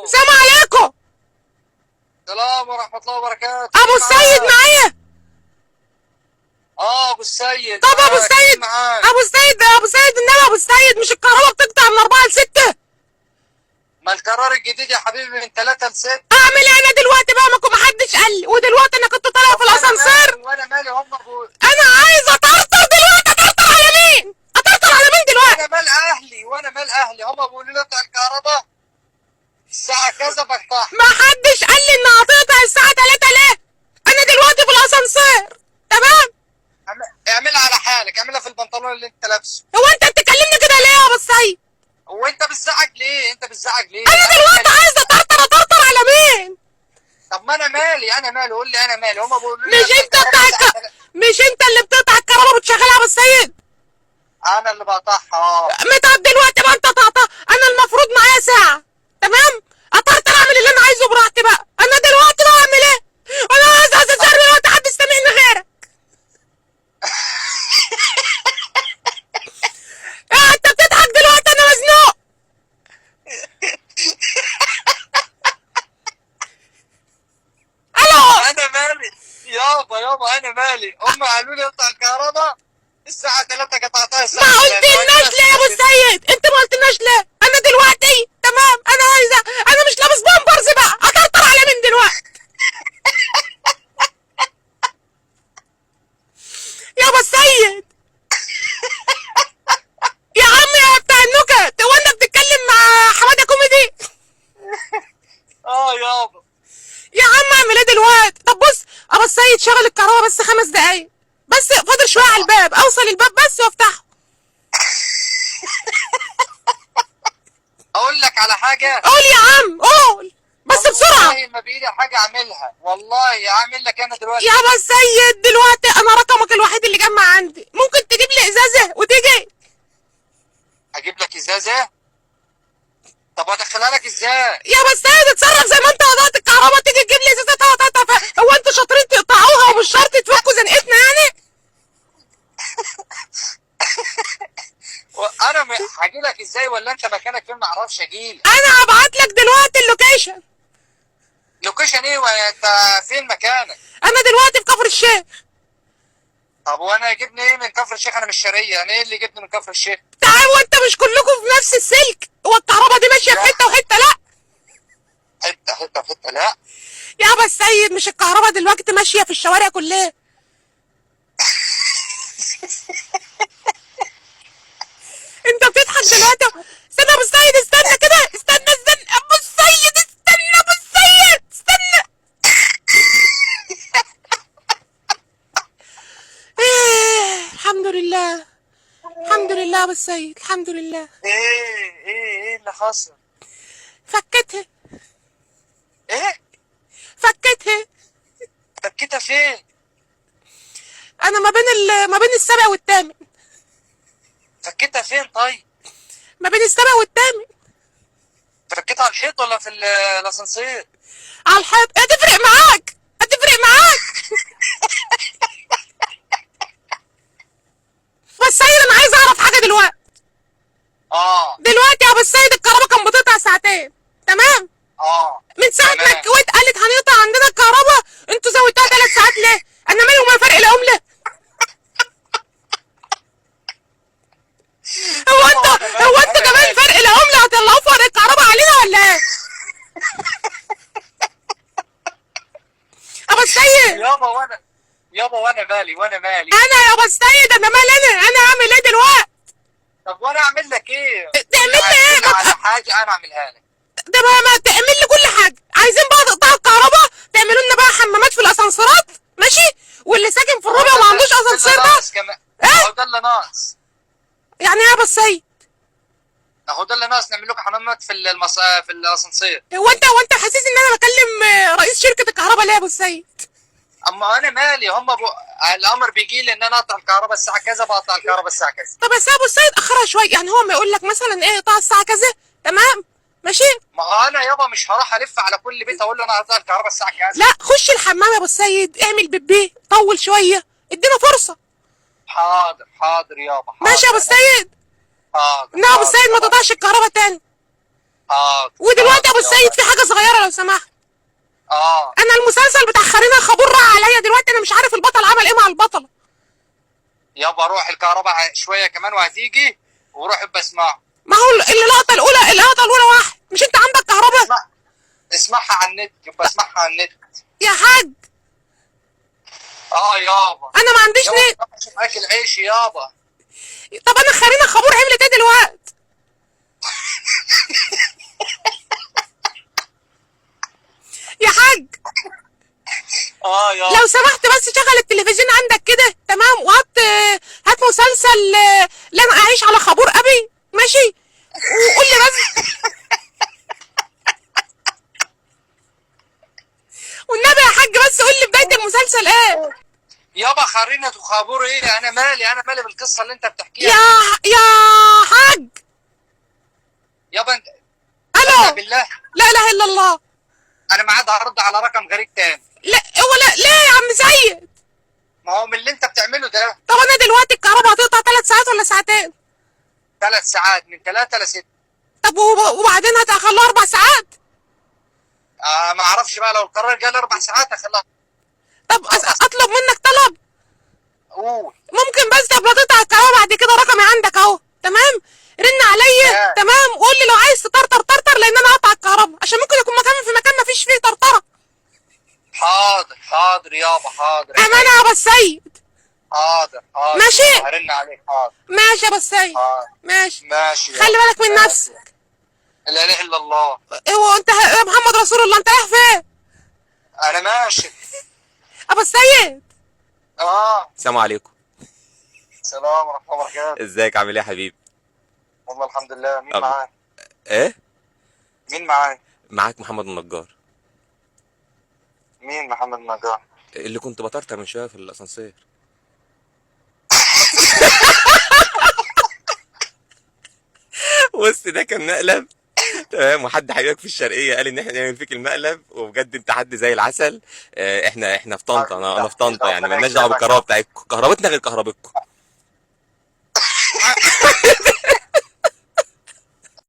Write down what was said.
السلام عليكم. السلام ورحمة الله وبركاته. ابو السيد معايا؟ ابو السيد. طب ابو السيد، ابو السيد النبي ابو السيد، مش الكهرباء بتقطع من 4 ل 6؟ ما القرار الجديد يا حبيبي من 3 ل 6. اعمل ايه انا دلوقتي بقى؟ ما حدش قال لي، ودلوقتي انا كنت طالع في الاسانسير. وانا مالي هم ابو. انا عايز اطرطر دلوقتي. اطرطر على مين؟ اطرطر على مين دلوقتي؟ وانا مال اهلي هم بيقولوا لي اقطع الكهرباء الساعة كذا بقطعها. ما حدش قال لي ان هتقطع الساعة 3 ليه؟ انا دلوقتي في الاسانسير. تمام؟ اعملها على حالك، اعملها في البنطلون اللي انت لابسه. هو انت بتكلمني كده ليه يا ابو السيد؟ هو انت بتزعج ليه؟ انا دلوقتي عايز اطرطر على مين؟ طب ما انا مالي قول لي انا مالي. هم بيقولوا لي مش انت اللي بتقطع الكهرباء وبتشغلها يا ابو السيد؟ انا اللي بقطعها. متى دلوقتي بقى انت تقطع؟ انا المفروض معايا ساعة. تمام؟ اطرطر اعمل اللي انا عايزه براحتي بقى. انا دلوقتي بقى اعمل ايه؟ انا عايز اسافر دلوقتي، حد يستمعني غيرك. انت بتضحك دلوقتي، انا مزنوق. الو. انا مالي يابا انا مالي. هم قالوا لي اقطع الكهرباء الساعة 3 قطعتها الساعة ما قلتلناش ليه يا ابو السيد؟ انت ما قلتلناش ليه؟ انا دلوقتي تمام، انا عايزه، انا مش لابس بامبرز بقى، اطرطر على مين دلوقتي؟ يا ابو السيد. يا عم يا بتاع النكت، هو انت بتتكلم مع حماده كوميدي؟ يابا. يا عم اعمل ايه دلوقتي؟ طب بص ابو السيد، شغل الكهرباء بس 5 دقايق بس، فاضل شويه على الباب، اوصل الباب بس وافتحه. اقول لك على حاجة. قول يا عم قول، بس بسرعه. والله ما بايدي حاجة اعملها، والله اعمل لك انا دلوقتي. يا ابو السيد دلوقتي انا رقمك الوحيد اللي جمع عندي، ممكن تجيب لي ازازه وتيجي؟ اجيب لك ازازة؟ طب ادخلها لك ازاي؟ يا ابو السيد اتصرف زي ما انت قطعت الكهرباء، تيجي تجيب لي ازازه تقطع. هو انتوا شاطرين تقطعوها ومش شرط تفكوا زنقتنا يعني؟ انا هاجي لك ازاي ولا انت مكانك فين؟ ما اعرفش اجيلك. انا هبعت لك دلوقتي اللوكيشن. لوكيشن ايه وانت فين مكانك؟ انا دلوقتي في كفر الشيخ. طب وانا يجيبني ايه من كفر الشيخ؟ انا مش شرقية، انا ايه اللي يجيبني من كفر الشيخ؟ تعال، وانت مش كلكم في نفس السلك؟ هو الكهرباء دي ماشيه في حته وحته؟ لا حتة لا. يا ابو السيد، مش الكهرباء دلوقتي ماشيه في الشوارع كلها؟ انت بتضحك دلوقتي. استنى يا ابو السيد، استنى كده، استنى ابو السيد، استنى ابو السيد، استنى. الحمد لله، الحمد لله يا ابو السيد، الحمد لله. ايه اللي حصل؟ فكتها. ايه؟ فكتها. فكيتها فين؟ انا ما بين السابع والثامن. فكيتها فين طيب؟ ما بين السابع والثامن. فكيتها على الحيط ولا في الاسانسير؟ على الحيط. هتفرق معاك، هتفرق معاك. بس سيد انا عايز اعرف حاجه دلوقتي. دلوقتي يا ابو السيد الكهرباء كان بتقطع ساعتين، تمام؟ من ساعه ما الكويت قالت هنقطع عندنا الكهرباء، انتوا زودتوها 3 ساعات ليه؟ انا مالي وما فرق العمله؟ هو انتوا كمان فرق العمله هتطلعوا فرق الكهرباء علينا ولا ايه؟ ابو السيد. يابا وانا مالي. انا يا ابو السيد، انا مالي، انا اعمل ايه دلوقتي؟ طب وانا اعمل لك ايه؟ تعمل لي ايه؟ على حاجة انا اعملها لك. ده ما تعمل لي كل حاجه. عايزين بقى تقطعوا الكهرباء، تعملوا لنا بقى حمامات في الاسانسيرات، ماشي؟ واللي ساكن في الربع وما عندوش اسانسير ده اهو ده اللي ناقص. يعني ايه يا ابو السيد؟ اهو ده اللي ناقص، نعمل لكم حمامات في في الاسانسير. هو انت حاسس ان انا بكلم رئيس شركه الكهرباء ليه يا ابو السيد؟ اما انا مالي، الامر بيجي لي ان انا اقطع الكهرباء الساعه كذا، بقطع الكهرباء الساعه كذا. طب بس يا ابو السيد اخرها شويه، يعني هو ما يقول لك مثلا ايه اقطع الساعه كذا، تمام ماشي؟ ما هو انا يابا مش هروح الف على كل بيت اقول له انا هقطع الكهرباء الساعه كذا. لا، خش الحمام يا ابو السيد، اعمل بيبي، طول شويه، ادينا فرصه. حاضر يابا، ماشي يا ابو السيد. حاضر. لا يا ابو السيد، ما تقطعش الكهرباء تاني. حاضر ودلوقتي يا ابو حاضر السيد يابا. في حاجه صغيره لو سمحت. اه انا المسلسل بتاع خارجها خبور راح عليا دلوقتي، انا مش عارف البطل عمل ايه مع البطله. يابا روح الكهرباء شويه كمان وهتيجي، وروح ابقى اسمعه. ما هو اللقطه الاولى واحد، مش انت عندك كهرباء؟ اسمع، اسمعها على النت، يبقى اسمعها على النت. يا حاج اه يابا. انا ما عنديش يابا نت. مش اكل عيش يابا. طب انا خارجها خبور عملت ايه دلوقتي؟ يا حاج اه يابا. لو سمحت بس شغل التلفزيون عندك كده تمام، وهات هات مسلسل لن اعيش على خبور ابي، ماشي؟ وقول لي بس والنبي يا حاج بس قول لي بدايه المسلسل ايه؟ يابا خرينة وخابور ايه؟ انا مالي بالقصه اللي انت بتحكيها. يا حاج يابا انت الو، بالله لا اله الا الله. انا ما عاد هرد على رقم غريب تاني. لا هو لا ليه يا عم سيد؟ ما هو من اللي انت بتعمله ده. طب انا دلوقتي الكهرباء هتقطع 3 ساعات ولا ساعتين؟ 3 ساعات، من 3 ل 6. طب وبعدين هتخلوها 4 ساعات؟ ما اعرفش بقى، لو القرار جه 4 ساعات هخليها. طب اطلب منك طلب؟ قول. ممكن بس قبل ما تقطع الكهرباء بعد كده رقمي عندك اهو تمام، رن عليا تمام، وقول لي لو عايز تطرطر لان انا هقطع الكهرباء، عشان ممكن يكون في مكان ما فيش فيه طرطره. حاضر يابا حاضر. امانه يا ابو السيد. حاضر ماشي. هرن عليك. حاضر ماشي يا ابو السيد. حاضر. ماشي ماشي خلي بالك من نفسك. لا اله الا الله. هو انت يا محمد رسول الله انت رايح فين؟ انا ماشي. ابو السيد. السلام عليكم. السلام ورحمه الله وبركاته. ازيك عامل ايه يا حبيبي؟ والله الحمد لله. مين أم- معاك؟ ايه؟ مين معاك؟ معاك محمد النجار مين محمد النجار؟ اللي كنت بطرطر من شويه في الاسانسير. بص ده كان مقلب تمام، وحد حبيبك في الشرقيه قال ان احنا نعمل فيك المقلب، وبجد انت حد زي العسل. احنا في طنطا، انا في طنطا يعني، مالناش دعوه بالكهرباء بتاعتكم، كهربتنا غير كهربتكم.